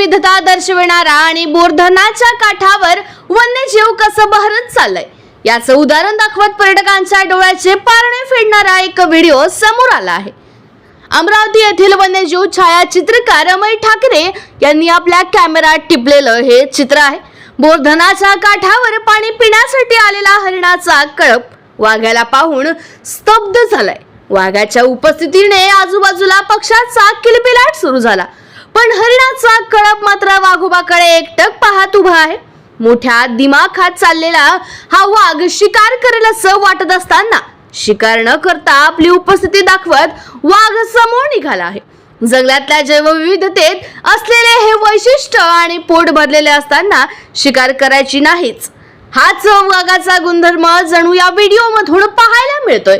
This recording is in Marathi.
जैवविविधता दर्शविणारा आणि बोरधरणाच्या काठावर वन्यजीव कसं बहरत चाललंय याचं उदाहरण दाखवत पर्यटकांच्या डोळ्याचे पारणे फेडणारा एक व्हिडिओ समोर आला आहे। अमरावती येथील वन्यजीव छायाचित्रकार अमय ठाकरे यांनी आपल्या कॅमेऱ्यात टिपलेलं हे चित्र आहे। बोरधरणाच्या काठावर पाणी पिण्यासाठी आलेला हरिणाचा कळप वाघाला पाहून स्तब्ध झालाय। वाघाच्या उपस्थितीने आजूबाजूला पक्ष्याचा किलबिलाट सुरू झाला, पण हरिणाचा कळप मात्र वाघोबाकडे एकटक पाहत उभा आहे। मोठ्या दिमाखात चाललेला हा वाघ शिकार करेल असं वाटत असताना शिकार न करता आपली उपस्थिती दाखवत वाघ समोर निघाला आहे। जंगलातल्या जैवविविधतेत असलेले हे वैशिष्ट्य आणि पोट भरलेले असताना शिकार करायची नाहीच, हाच वाघाचा गुणधर्म जणू या व्हिडिओ मधून पाहायला मिळतोय।